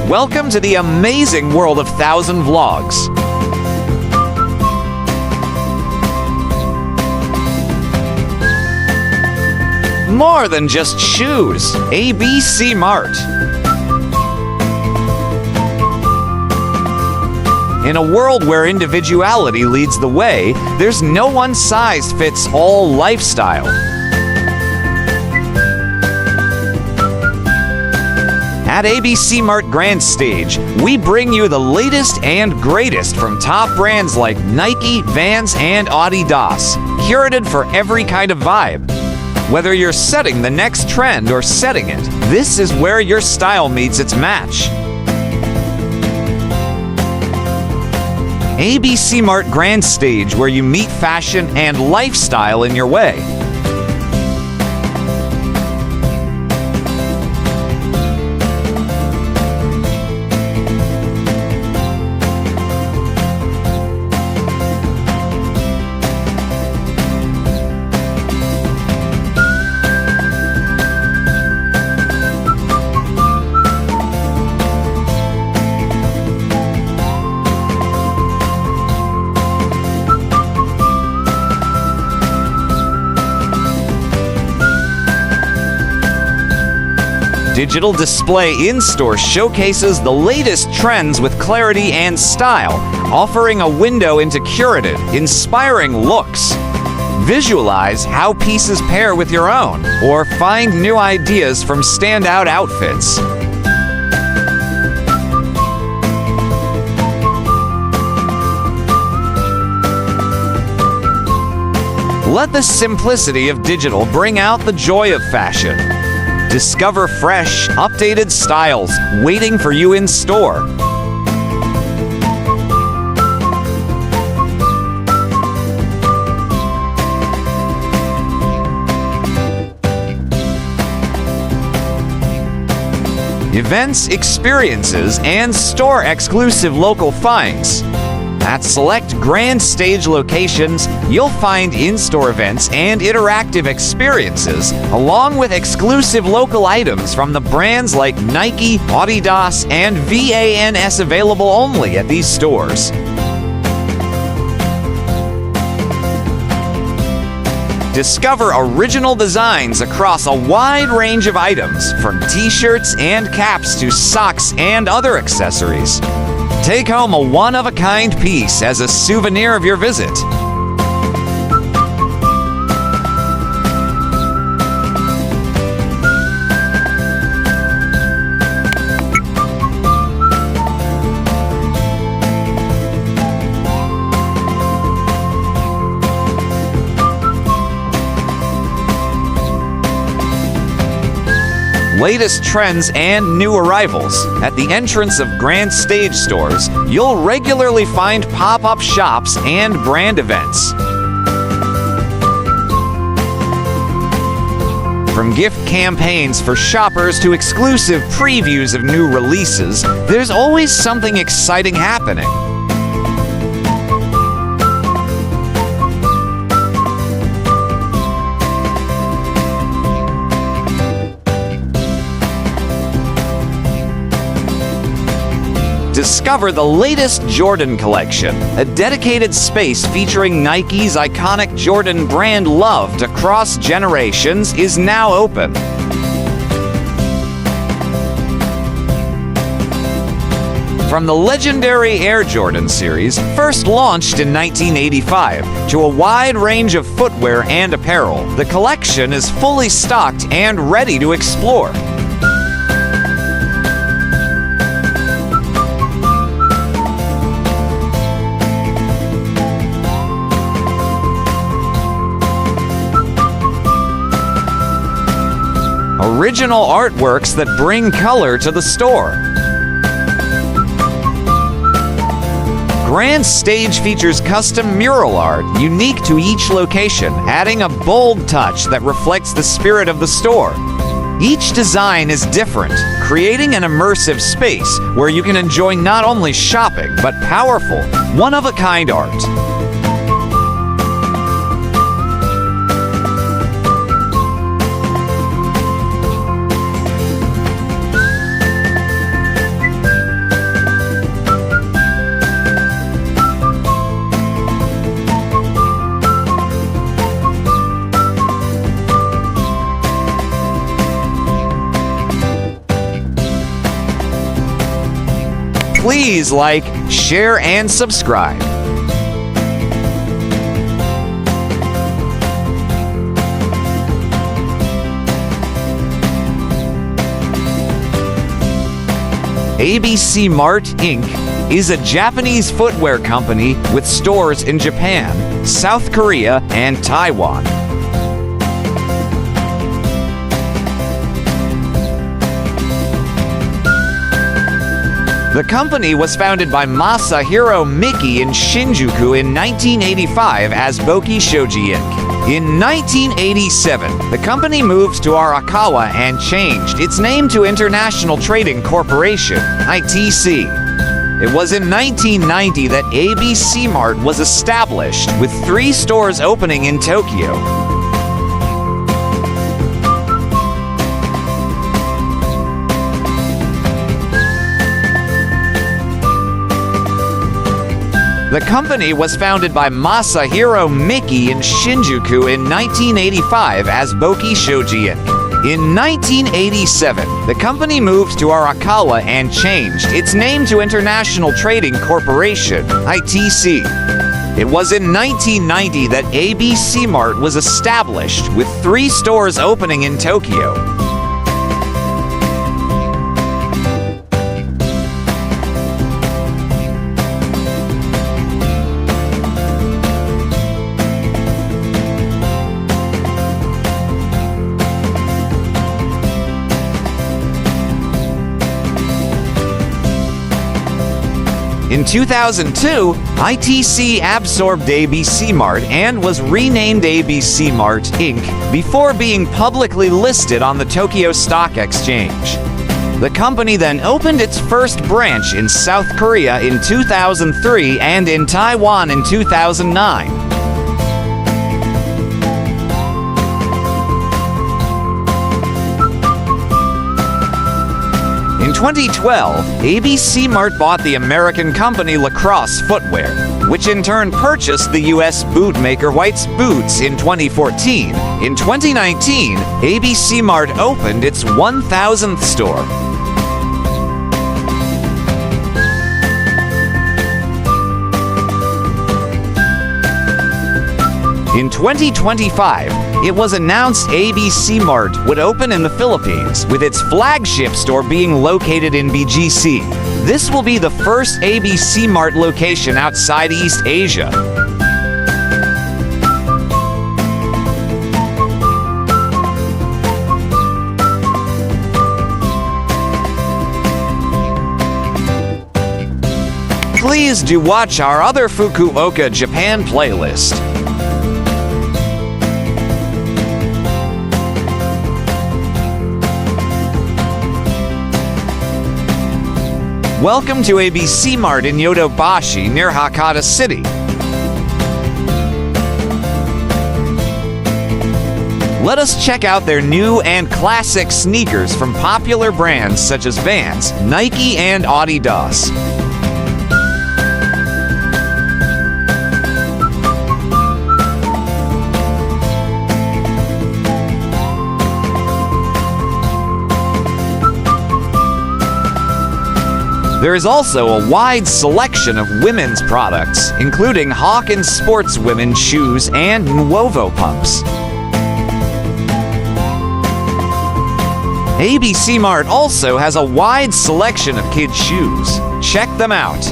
Welcome to the amazing world of 1,000 Vlogs. More than just shoes. ABC-MART. In a world where individuality leads the way, there's no one-size-fits-all lifestyle. At ABC-MART Grand Stage, we bring you the latest and greatest from top brands like Nike, Vans, and Adidas, curated for every kind of vibe. Whether you're setting the next trend or setting it, this is where your style meets its match. ABC-MART Grand Stage, where you meet fashion and lifestyle in your way. Digital display in-store showcases the latest trends with clarity and style, offering a window into curated, inspiring looks. Visualize how pieces pair with your own, or find new ideas from standout outfits. Let the simplicity of digital bring out the joy of fashion. Discover fresh, updated styles waiting for you in store. Events, experiences, and store-exclusive local finds. At select Grand Stage locations, you'll find in-store events and interactive experiences, along with exclusive local items from the brands like Nike, Adidas, and Vans available only at these stores. Discover original designs across a wide range of items, from t-shirts and caps to socks and other accessories. Take home a one-of-a-kind piece as a souvenir of your visit. Latest trends and new arrivals. At the entrance of Grand Stage stores, you'll regularly find pop-up shops and brand events. From gift campaigns for shoppers to exclusive previews of new releases, there's always something exciting happening. Discover the latest Jordan collection. A dedicated space featuring Nike's iconic Jordan brand loved across generations is now open. From the legendary Air Jordan series, first launched in 1985, to a wide range of footwear and apparel, the collection is fully stocked and ready to explore. Original artworks that bring color to the store. Grand Stage features custom mural art unique to each location, adding a bold touch that reflects the spirit of the store. Each design is different, creating an immersive space where you can enjoy not only shopping, but powerful, one-of-a-kind art. Please like, share, and subscribe. ABC-MART, Inc. is a Japanese footwear company with stores in Japan, South Korea, and Taiwan. The company was founded by Masahiro Miki in Shinjuku in 1985 as Boki Shoji Inc. In 1987, the company moved to Arakawa and changed its name to International Trading Corporation, ITC. It was in 1990 that ABC-MART was established, with 3 stores opening in Tokyo. The company was founded by Masahiro Miki in Shinjuku in 1985 as Boki Shoji Inc. In 1987, the company moved to Arakawa and changed its name to International Trading Corporation, ITC. It was in 1990 that ABC-MART was established, with 3 stores opening in Tokyo. In 2002, ITC absorbed ABC-MART and was renamed ABC-MART, Inc. before being publicly listed on the Tokyo Stock Exchange. The company then opened its first branch in South Korea in 2003 and in Taiwan in 2009. In 2012, ABC-MART bought the American company Lacrosse Footwear, which in turn purchased the U.S. bootmaker White's Boots in 2014. In 2019, ABC-MART opened its 1,000th store. In 2025, it was announced ABC-MART would open in the Philippines, with its flagship store being located in BGC. This will be the first ABC-MART location outside East Asia. Please do watch our other Fukuoka, Japan playlist. Welcome to ABC-MART in Yodobashi near Hakata City. Let us check out their new and classic sneakers from popular brands such as Vans, Nike, and Adidas. There is also a wide selection of women's products, including Hawkins sportswomen shoes and Nuovo pumps. ABC-MART also has a wide selection of kids' shoes. Check them out.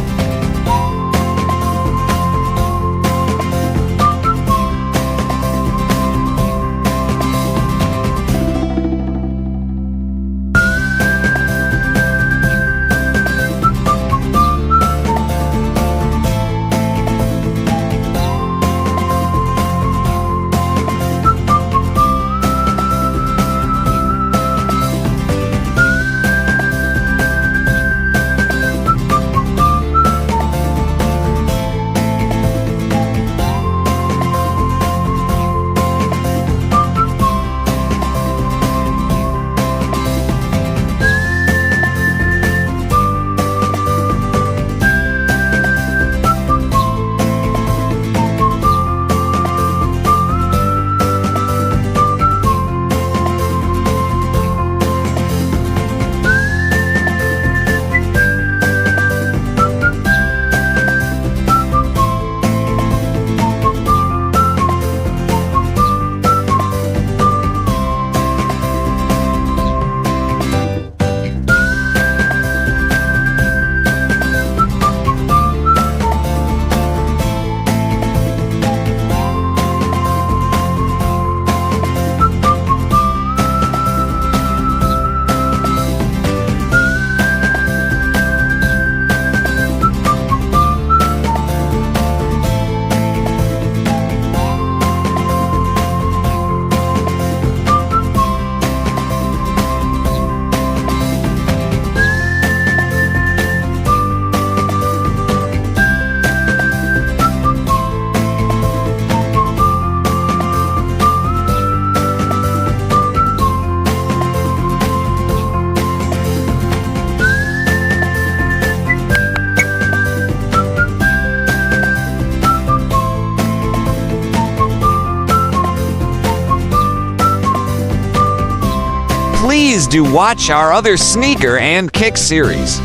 please do watch our other sneaker and kick series.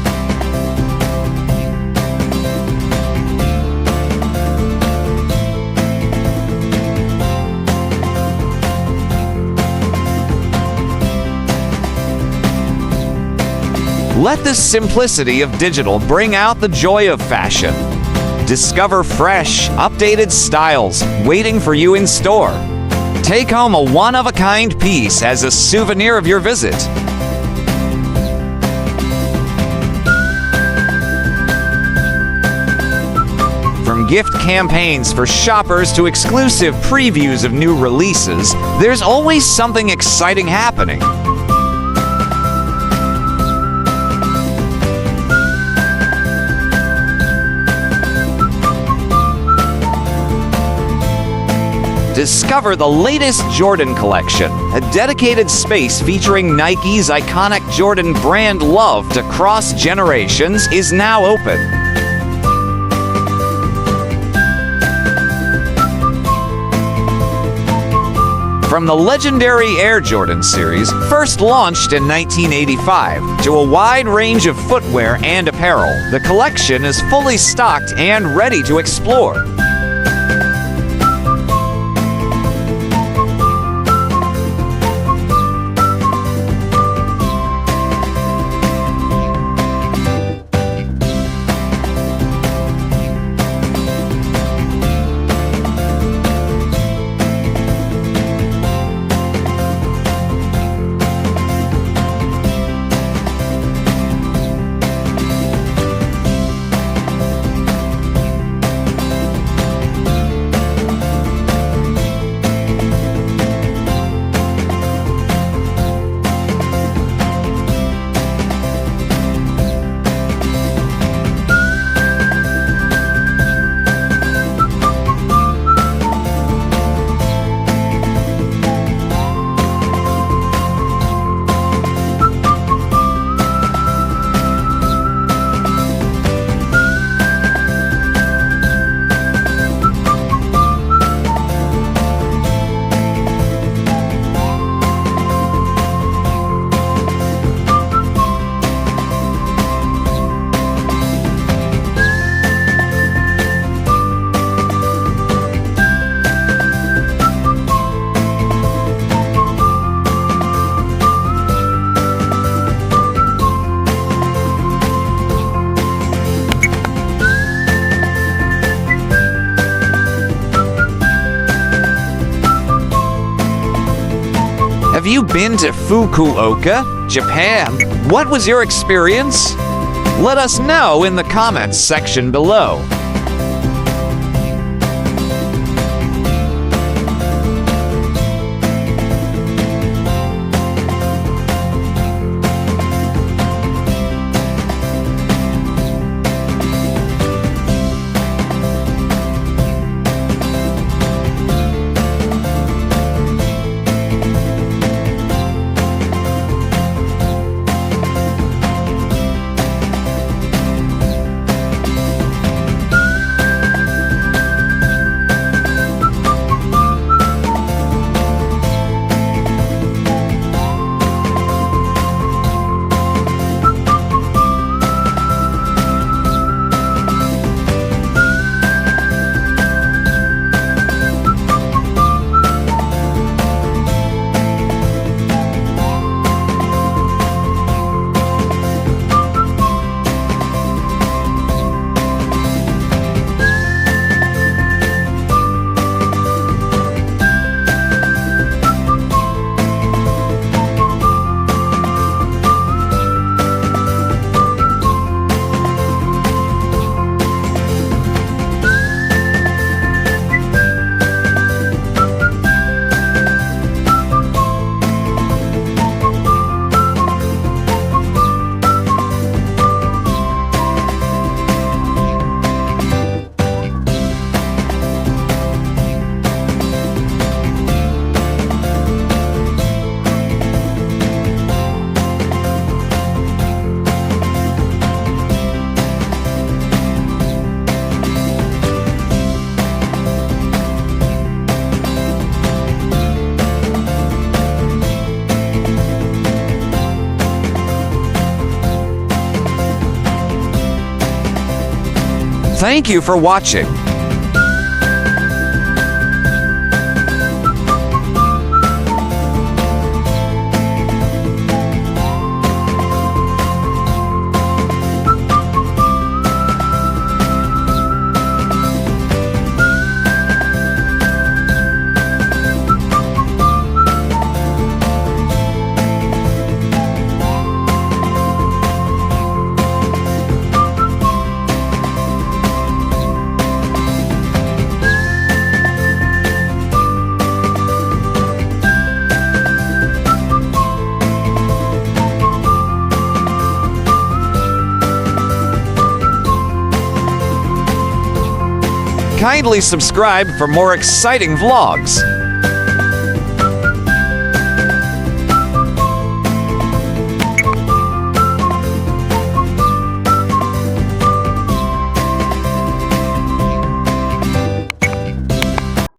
Let the simplicity of digital bring out the joy of fashion. Discover fresh, updated styles waiting for you in store. Take home a one-of-a-kind piece as a souvenir of your visit. From gift campaigns for shoppers to exclusive previews of new releases, there's always something exciting happening. Discover the latest Jordan collection, a dedicated space featuring Nike's iconic Jordan brand love to cross generations is now open. From the legendary Air Jordan series, first launched in 1985, to a wide range of footwear and apparel, the collection is fully stocked and ready to explore. Have you been to Fukuoka, Japan? What was your experience? Let us know in the comments section below. Thank you for watching. Kindly subscribe for more exciting vlogs.